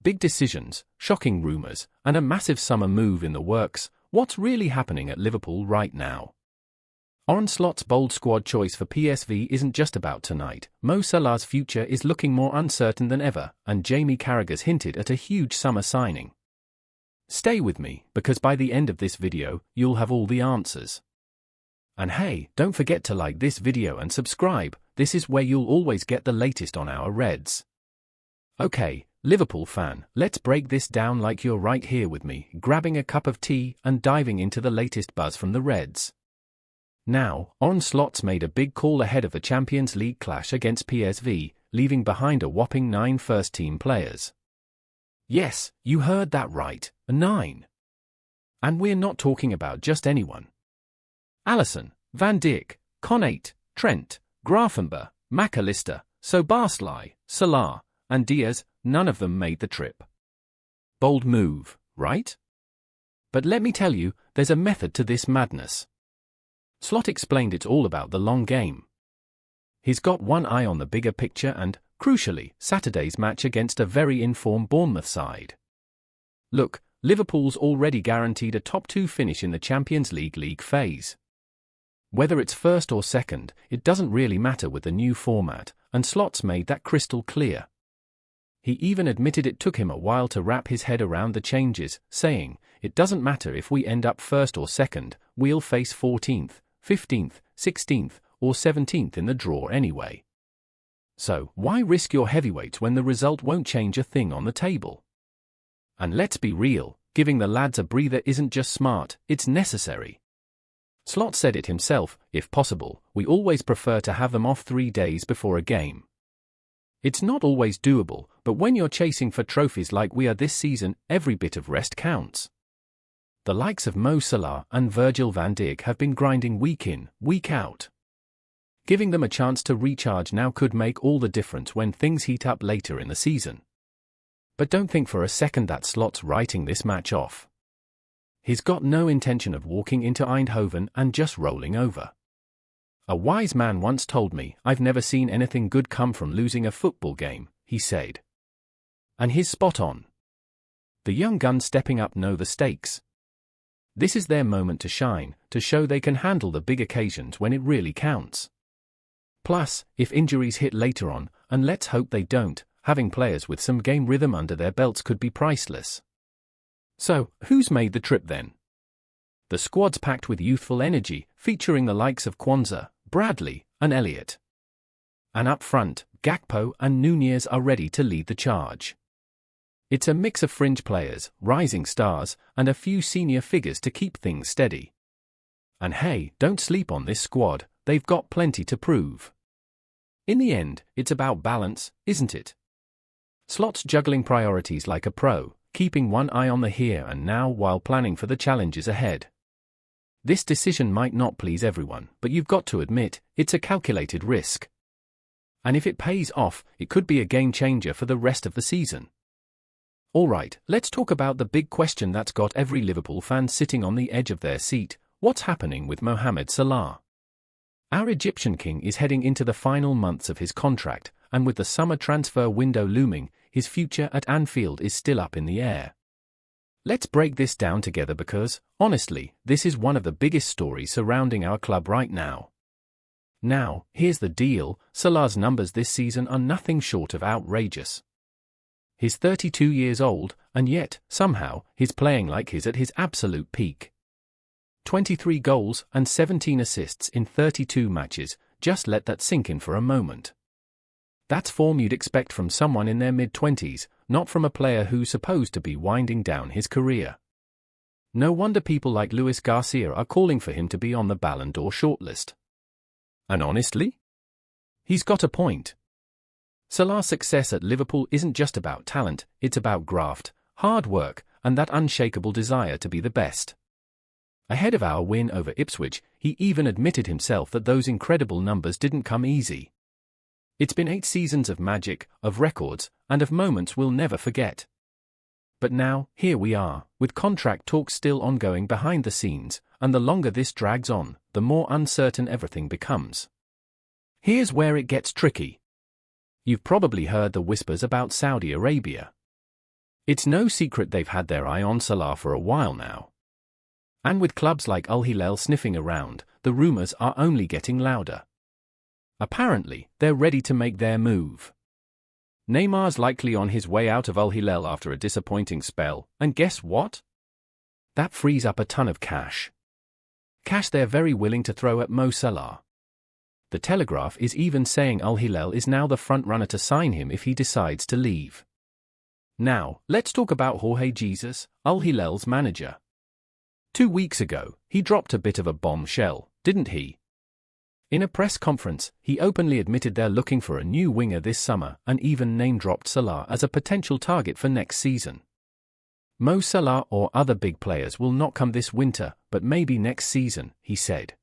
big decisions, shocking rumours, and a massive summer move in the works. What's really happening at Liverpool right now? Arne Slot's bold squad choice for PSV isn't just about tonight. Mo Salah's future is looking more uncertain than ever, and Jamie Carragher's hinted at a huge summer signing. Stay with me, because by the end of this video, you'll have all the answers. And hey, don't forget to like this video and subscribe. This is where you'll always get the latest on our Reds. Okay, Liverpool fan, let's break this down like you're right here with me, grabbing a cup of tea and diving into the latest buzz from the Reds. Now, Arne Slot's made a big call ahead of the Champions League clash against PSV, leaving behind a whopping 9 first-team players. Yes, you heard that right, 9. And we're not talking about just anyone. Alisson, Van Dijk, Konate, Trent, Grafenber, McAllister, Szoboszlai, Salah, and Diaz, none of them made the trip. Bold move, right? But let me tell you, there's a method to this madness. Slot explained it's all about the long game. He's got one eye on the bigger picture and, crucially, Saturday's match against a very informed Bournemouth side. Look, Liverpool's already guaranteed a top 2 finish in the Champions League phase. Whether it's first or second, it doesn't really matter with the new format, and Slot's made that crystal clear. He even admitted it took him a while to wrap his head around the changes, saying, "It doesn't matter if we end up first or second, we'll face 14th, 15th, 16th, or 17th in the draw anyway. So, why risk your heavyweights when the result won't change a thing on the table?" And let's be real, giving the lads a breather isn't just smart, it's necessary. Slot said it himself, if possible, we always prefer to have them off 3 days before a game. It's not always doable, but when you're chasing for trophies like we are this season, every bit of rest counts. The likes of Mo Salah and Virgil van Dijk have been grinding week in, week out. Giving them a chance to recharge now could make all the difference when things heat up later in the season. But don't think for a second that Slot's writing this match off. He's got no intention of walking into Eindhoven and just rolling over. "A wise man once told me, I've never seen anything good come from losing a football game," he said. And he's spot on. The young guns stepping up know the stakes. This is their moment to shine, to show they can handle the big occasions when it really counts. Plus, if injuries hit later on, and let's hope they don't, having players with some game rhythm under their belts could be priceless. So, who's made the trip then? The squad's packed with youthful energy, featuring the likes of Kwanzaa, Bradley, and Elliott. And up front, Gakpo and Nunez are ready to lead the charge. It's a mix of fringe players, rising stars, and a few senior figures to keep things steady. And hey, don't sleep on this squad, they've got plenty to prove. In the end, it's about balance, isn't it? Slot's juggling priorities like a pro, keeping one eye on the here and now while planning for the challenges ahead. This decision might not please everyone, but you've got to admit, it's a calculated risk. And if it pays off, it could be a game changer for the rest of the season. Alright, let's talk about the big question that's got every Liverpool fan sitting on the edge of their seat. What's happening with Mohamed Salah? Our Egyptian king is heading into the final months of his contract, and with the summer transfer window looming, his future at Anfield is still up in the air. Let's break this down together because, honestly, this is one of the biggest stories surrounding our club right now. Now, here's the deal, Salah's numbers this season are nothing short of outrageous. He's 32 years old, and yet, somehow, he's playing like he's at his absolute peak. 23 goals and 17 assists in 32 matches, just let that sink in for a moment. That's form you'd expect from someone in their mid-20s, not from a player who's supposed to be winding down his career. No wonder people like Luis Garcia are calling for him to be on the Ballon d'Or shortlist. And honestly, he's got a point. Salah's success at Liverpool isn't just about talent, it's about graft, hard work, and that unshakable desire to be the best. Ahead of our win over Ipswich, he even admitted himself that those incredible numbers didn't come easy. It's been 8 seasons of magic, of records, and of moments we'll never forget. But now, here we are, with contract talks still ongoing behind the scenes, and the longer this drags on, the more uncertain everything becomes. Here's where it gets tricky. You've probably heard the whispers about Saudi Arabia. It's no secret they've had their eye on Salah for a while now. And with clubs like Al-Hilal sniffing around, the rumours are only getting louder. Apparently, they're ready to make their move. Neymar's likely on his way out of Al-Hilal after a disappointing spell, and guess what? That frees up a ton of cash. Cash they're very willing to throw at Mo Salah. The Telegraph is even saying Al-Hilal is now the front-runner to sign him if he decides to leave. Now, let's talk about Jorge Jesus, Al-Hilal's manager. 2 weeks ago, he dropped a bit of a bombshell, didn't he? In a press conference, he openly admitted they're looking for a new winger this summer and even name-dropped Salah as a potential target for next season. Mo Salah or other big players will not come this winter, but maybe next season, he said.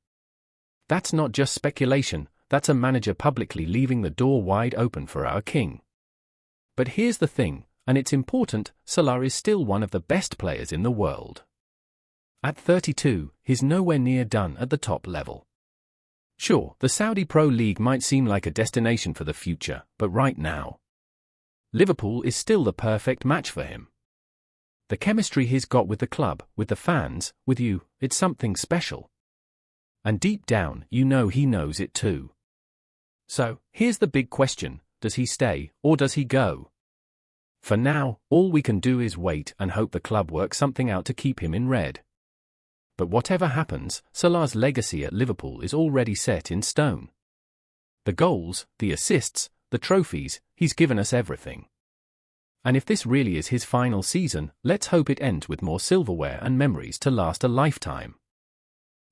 That's not just speculation, that's a manager publicly leaving the door wide open for our king. But here's the thing, and it's important, Salah is still one of the best players in the world. At 32, he's nowhere near done at the top level. Sure, the Saudi Pro League might seem like a destination for the future, but right now, Liverpool is still the perfect match for him. The chemistry he's got with the club, with the fans, with you, it's something special. And deep down, you know he knows it too. So, here's the big question, does he stay, or does he go? For now, all we can do is wait and hope the club works something out to keep him in red. But whatever happens, Salah's legacy at Liverpool is already set in stone. The goals, the assists, the trophies, he's given us everything. And if this really is his final season, let's hope it ends with more silverware and memories to last a lifetime.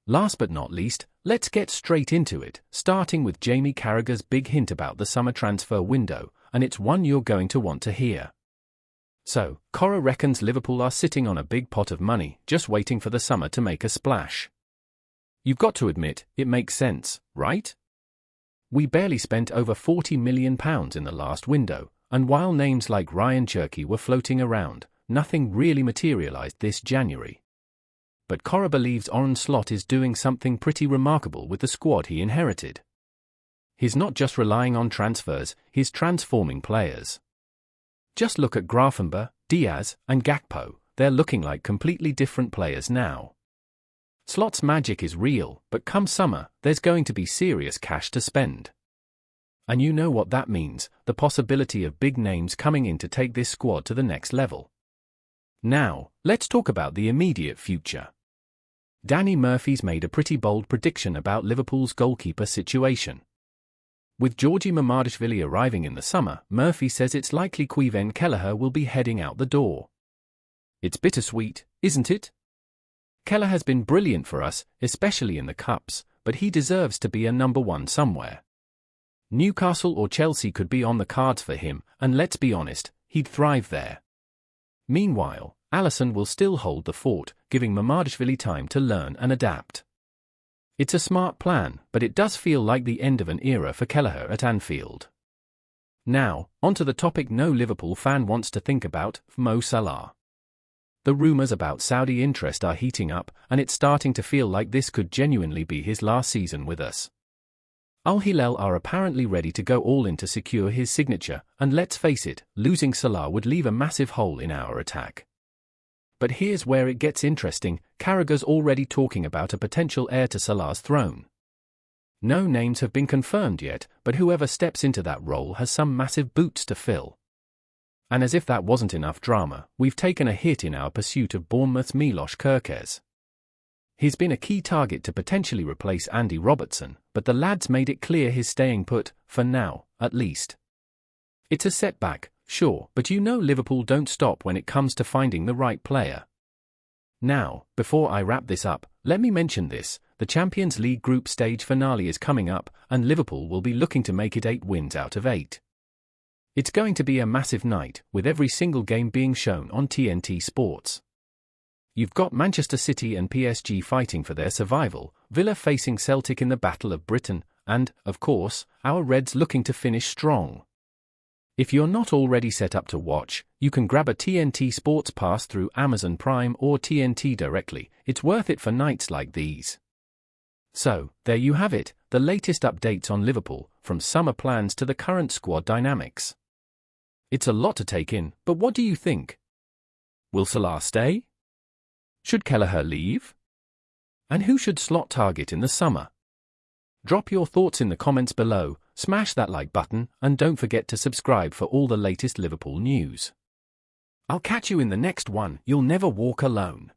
Last but not least, let's get straight into it, starting with Jamie Carragher's big hint about the summer transfer window, and it's one you're going to want to hear. So, Carragher reckons Liverpool are sitting on a big pot of money, just waiting for the summer to make a splash. You've got to admit, it makes sense, right? We barely spent over £40 million in the last window, and while names like Ryan Cherky were floating around, nothing really materialised this January. But Carragher believes Arne Slot is doing something pretty remarkable with the squad he inherited. He's not just relying on transfers, he's transforming players. Just look at Grafenberg, Diaz, and Gakpo, they're looking like completely different players now. Slot's magic is real, but come summer, there's going to be serious cash to spend. And you know what that means, the possibility of big names coming in to take this squad to the next level. Now, let's talk about the immediate future. Danny Murphy's made a pretty bold prediction about Liverpool's goalkeeper situation. With Georgi Mamardashvili arriving in the summer, Murphy says it's likely Kevin Carragher will be heading out the door. It's bittersweet, isn't it? Carragher has been brilliant for us, especially in the Cups, but he deserves to be a number one somewhere. Newcastle or Chelsea could be on the cards for him, and let's be honest, he'd thrive there. Meanwhile, Alisson will still hold the fort, giving Mamardashvili time to learn and adapt. It's a smart plan, but it does feel like the end of an era for Carragher at Anfield. Now, onto the topic no Liverpool fan wants to think about, Mo Salah. The rumours about Saudi interest are heating up, and it's starting to feel like this could genuinely be his last season with us. Al-Hilal are apparently ready to go all in to secure his signature, and let's face it, losing Salah would leave a massive hole in our attack. But here's where it gets interesting, Carragher's already talking about a potential heir to Salah's throne. No names have been confirmed yet, but whoever steps into that role has some massive boots to fill. And as if that wasn't enough drama, we've taken a hit in our pursuit of Bournemouth's Milos Kerkez. He's been a key target to potentially replace Andy Robertson, but the lads made it clear he's staying put, for now, at least. It's a setback, sure, but you know Liverpool don't stop when it comes to finding the right player. Now, before I wrap this up, let me mention this, the Champions League group stage finale is coming up, and Liverpool will be looking to make it 8 wins out of 8. It's going to be a massive night, with every single game being shown on TNT Sports. You've got Manchester City and PSG fighting for their survival, Villa facing Celtic in the Battle of Britain, and, of course, our Reds looking to finish strong. If you're not already set up to watch, you can grab a TNT Sports pass through Amazon Prime or TNT directly, it's worth it for nights like these. So, there you have it, the latest updates on Liverpool, from summer plans to the current squad dynamics. It's a lot to take in, but what do you think? Will Salah stay? Should Carragher leave? And who should Slot target in the summer? Drop your thoughts in the comments below, smash that like button, and don't forget to subscribe for all the latest Liverpool news. I'll catch you in the next one. You'll never walk alone.